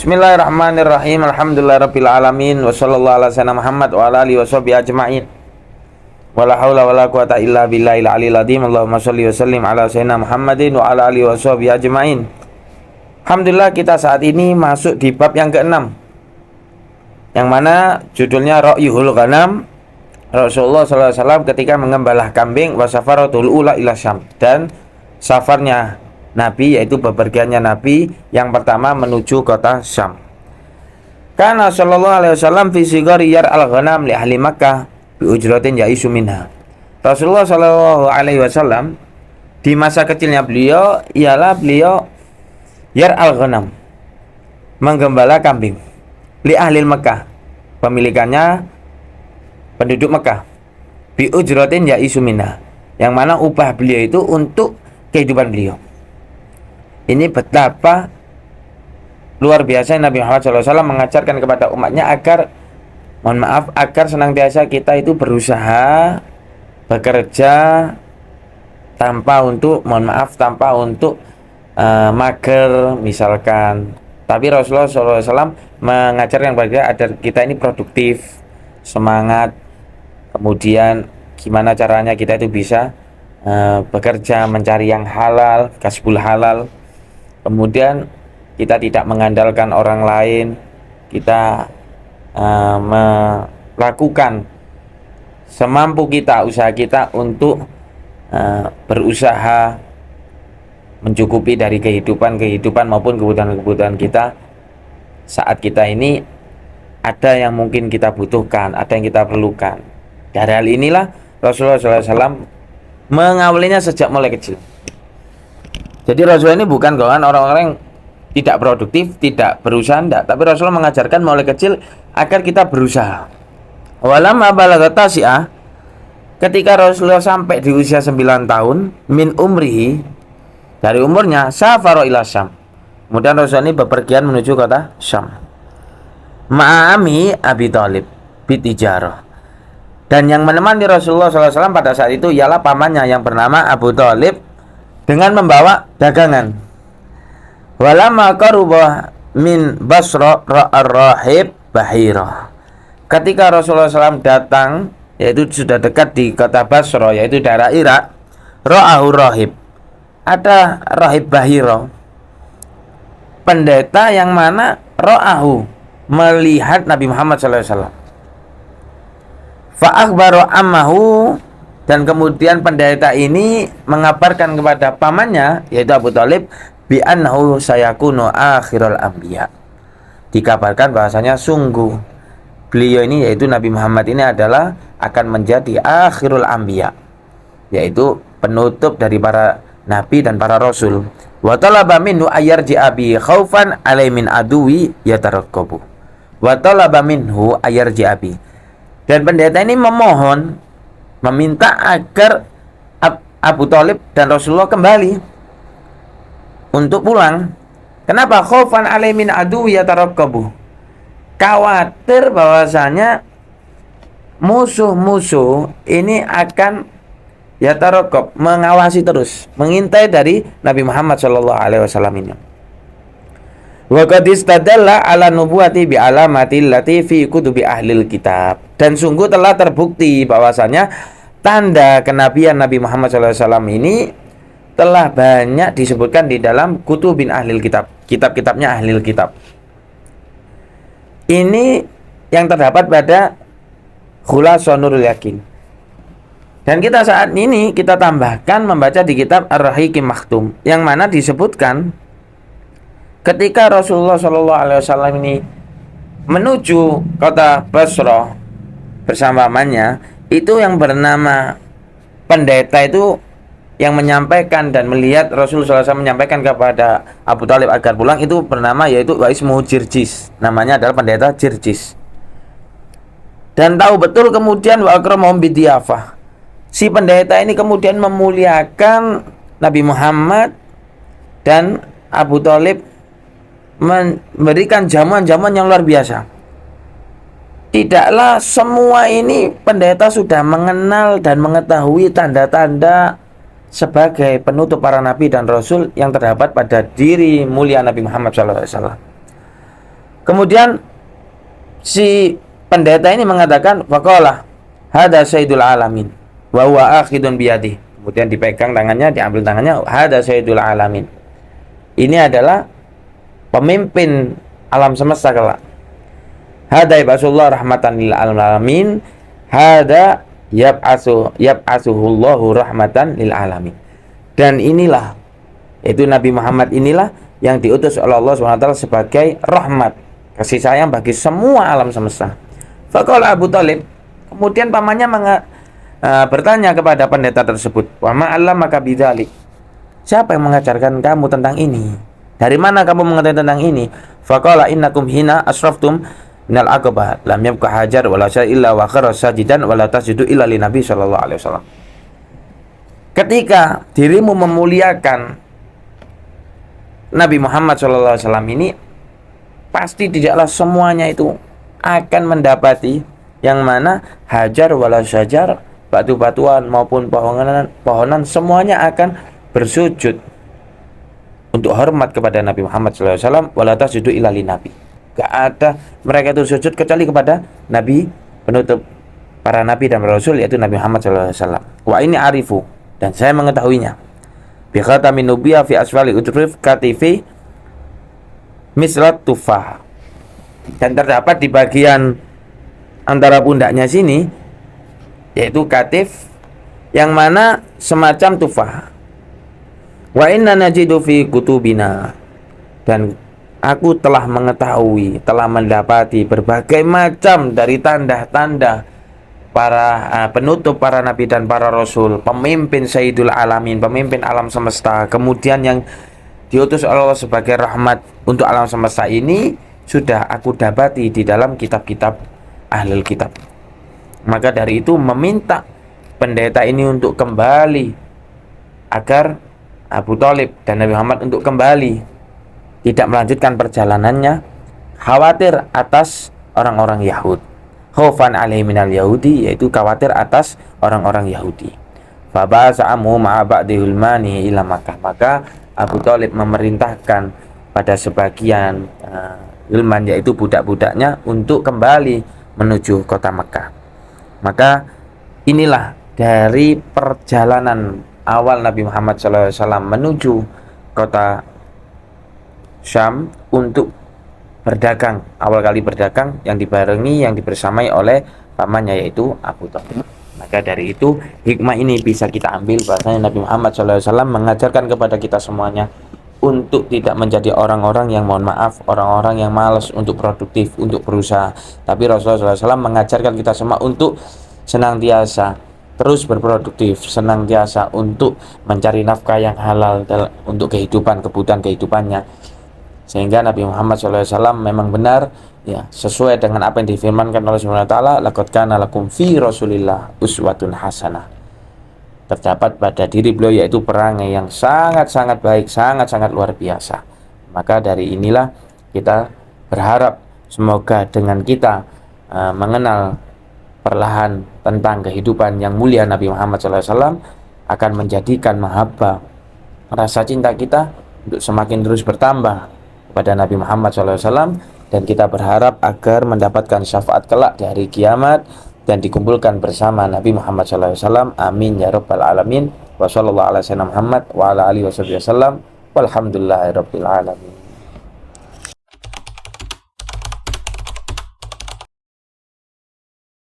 Bismillahirrahmanirrahim. Alhamdulillahirabbil alamin wa sallallahu ala sayyidina Muhammad wa ala alihi washabihi ajmain. Wala haula wala quwata illa billahil aliyil azim. Allahumma shalli wa sallim ala sayyidina Muhammadin wa ala alihi washabihi ajmain. Alhamdulillah, kita saat ini masuk di bab yang ke-6, yang mana judulnya Ra'yuhul Ghanam. Rasulullah SAW ketika mengembalah kambing, wa safaratul ula ila Syam, dan safarnya Nabi, yaitu bepergiannya Nabi yang pertama menuju kota Syam. Karena sallallahu alaihi wasallam fi sigari yar al-ghanam li ahli Makkah bi ujratin ya'isu minha. Rasulullah sallallahu alaihi wasallam di masa kecilnya beliau ialah beliau yar al-ghanam, menggembala kambing, li ahli Makkah, pemilikannya penduduk Mekah, bi ujratin ya'isu minha, yang mana upah beliau itu untuk kehidupan beliau. Ini betapa luar biasa Nabi Muhammad SAW mengajarkan kepada umatnya agar, mohon maaf, agar senantiasa kita itu berusaha bekerja tanpa untuk, mohon maaf, tanpa untuk mager misalkan. Tapi Rasulullah SAW mengajarkan kepada kita agar kita ini produktif, semangat, kemudian gimana caranya kita itu bisa bekerja mencari yang halal, kasbul halal. Kemudian kita tidak mengandalkan orang lain, kita melakukan semampu kita, usaha kita untuk berusaha mencukupi dari kehidupan maupun kebutuhan kita saat kita ini ada yang mungkin kita butuhkan, ada yang kita perlukan. Dari hal inilah Rasulullah SAW mengawalinya sejak mulai kecil. Jadi Rasulullah ini bukan golongan orang-orang yang tidak produktif, tidak berusaha, enggak. Tapi Rasulullah mengajarkan mulai kecil agar kita berusaha. Walamma balagha tasi'ah, ketika Rasulullah sampai di usia 9 tahun, min umrihi, dari umurnya, safara ila Syam. Kemudian Rasulullah ini bepergian menuju kota Syam. Ma'ami Abi Thalib bitijarah. Dan yang menemani Rasulullah SAW pada saat itu ialah pamannya yang bernama Abu Thalib dengan membawa dagangan. Walamma qaruba min Basra ra'ar rahib Bahira. Ketika Rasulullah SAW datang, yaitu sudah dekat di kota Basra, yaitu daerah Irak, ra'ahu rahib, ada rahib Bahira, pendeta yang mana ra'ahu, melihat Nabi Muhammad SAW. Fa'akhbaru ammahu, dan kemudian pendeta ini mengabarkan kepada pamannya, yaitu Abu Thalib, bi annahu sayakunu akhirul anbiya. Dikabarkan bahasanya sungguh beliau ini, yaitu Nabi Muhammad ini adalah akan menjadi akhirul anbiya, yaitu penutup dari para nabi dan para rasul. Wa talaba minhu ayarji'a bi khaufan alai min aduwi yatarakkabu. Wa talaba minhu ayarji'a bi, dan pendeta ini meminta agar Abu Thalib dan Rasulullah kembali untuk pulang. Kenapa? Khaufan alai min aduwi yatarakkabu, khawatir bahwasanya musuh-musuh ini akan yatarakkab, mengawasi terus, mengintai dari Nabi Muhammad SAW ini. Wa qad istadalla ala nubuwati bi alamati allati fi kutubi ahlil kitab, dan sungguh telah terbukti bahwasanya tanda kenabian Nabi Muhammad SAW ini telah banyak disebutkan di dalam kutubin ahlil kitab, kitab-kitabnya ahlil kitab. Ini yang terdapat pada Khulasatul Nurul Yakin. Dan kita saat ini kita tambahkan membaca di kitab Ar-Rahiqim Maktum, yang mana disebutkan ketika Rasulullah SAW ini menuju kota Basra bersama pamannya, itu yang bernama pendeta itu yang menyampaikan dan melihat Rasulullah SAW menyampaikan kepada Abu Thalib agar pulang, itu bernama, yaitu Waismuhu Jirjis, namanya adalah pendeta Jirjis. Dan tahu betul kemudian wa akramahum bidiyafah, si pendeta ini kemudian memuliakan Nabi Muhammad, dan Abu Thalib memberikan jamuan-jamuan yang luar biasa. Tidaklah semua ini pendeta sudah mengenal dan mengetahui tanda-tanda sebagai penutup para nabi dan rasul yang terdapat pada diri mulia Nabi Muhammad SAW. Kemudian si pendeta ini mengatakan, faqala hada sayyidul alamin wa huwa akhidun biyadihi. Kemudian dipegang tangannya, diambil tangannya, hada sayyidul alamin. Ini adalah pemimpin alam semesta kelak. Hada yab'asullah rahmatan lil alamin, hada yab'asuhullahu rahmatan lil alamin. Dan inilah, yaitu Nabi Muhammad inilah yang diutus oleh Allah SWT sebagai rahmat, kasih sayang bagi semua alam semesta. Faqala Abu Thalib, kemudian pamannya bertanya kepada pendeta tersebut, wa ma'allamaka bidzalik, siapa yang mengajarkan kamu tentang ini? Dari mana kamu mengetahui tentang ini? Faqala innakum hina asraftum minal aqabah lam yabqa hajar wala syai illa wa kharra sajidan wala tasjudu illa li nabi sallallahu alaihi wasallam. Ketika dirimu memuliakan Nabi Muhammad sallallahu alaihi wasallam ini, pasti tidaklah semuanya itu akan mendapati yang mana hajar wala syajar, batu-batuan maupun pohonan semuanya akan bersujud untuk hormat kepada Nabi Muhammad SAW. Wala tasjudu illa linabi, gak ada mereka itu sujud kecuali kepada Nabi penutup para Nabi dan Rasul, yaitu Nabi Muhammad SAW. Wa ini arifu, dan saya mengetahuinya, bi khatamin nubuwah fi asfali utrif katifi mislat tufah, dan terdapat di bagian antara pundaknya sini, yaitu katif yang mana semacam tufah. Wa inna najidu fi kutubina, dan aku telah mengetahui, telah mendapati berbagai macam dari tanda-tanda para penutup para nabi dan para rasul, pemimpin Sayyidul Alamin, pemimpin alam semesta, kemudian yang diutus Allah sebagai rahmat untuk alam semesta ini sudah aku dapati di dalam kitab-kitab ahlul kitab. Maka dari itu meminta pendeta ini untuk kembali, agar Abu Thalib dan Nabi Muhammad untuk kembali, tidak melanjutkan perjalanannya, khawatir atas orang-orang Yahudi. Khaufan alaihi minal Yahudi, yaitu khawatir atas orang-orang Yahudi. Fabasa amu ma'a ba'dihul mani ila Makkah, maka Abu Thalib memerintahkan pada sebagian Ilman, yaitu budak-budaknya, untuk kembali menuju kota Mekah. Maka inilah dari perjalanan awal Nabi Muhammad SAW menuju kota Syam untuk berdagang, awal kali berdagang, yang dibarengi, yang dibersamai oleh pamannya, yaitu Abu Thalib. Maka dari itu hikmah ini bisa kita ambil bahwasanya Nabi Muhammad SAW mengajarkan kepada kita semuanya untuk tidak menjadi orang-orang yang, mohon maaf, orang-orang yang malas untuk produktif, untuk berusaha. Tapi Rasulullah SAW mengajarkan kita semua untuk senantiasa terus berproduktif, senantiasa untuk mencari nafkah yang halal untuk kehidupan, kebutuhan kehidupannya. Sehingga Nabi Muhammad SAW memang benar, ya, sesuai dengan apa yang difirmankan oleh Subhanahu wa taala, laqad kana lakum fi Rasulillah uswatun hasanah. Terdapat pada diri beliau yaitu perangai yang sangat-sangat baik, sangat-sangat luar biasa. Maka dari inilah kita berharap semoga dengan kita mengenal perlahan tentang kehidupan yang mulia Nabi Muhammad SAW akan menjadikan mahabbah, rasa cinta kita untuk semakin terus bertambah kepada Nabi Muhammad SAW, dan kita berharap agar mendapatkan syafaat kelak di hari kiamat dan dikumpulkan bersama Nabi Muhammad SAW. Amin ya rabbal alamin. Wa sallallahu ala sayyidina Muhammad wa ala alihi wasallam. Walhamdulillahi rabbil alamin.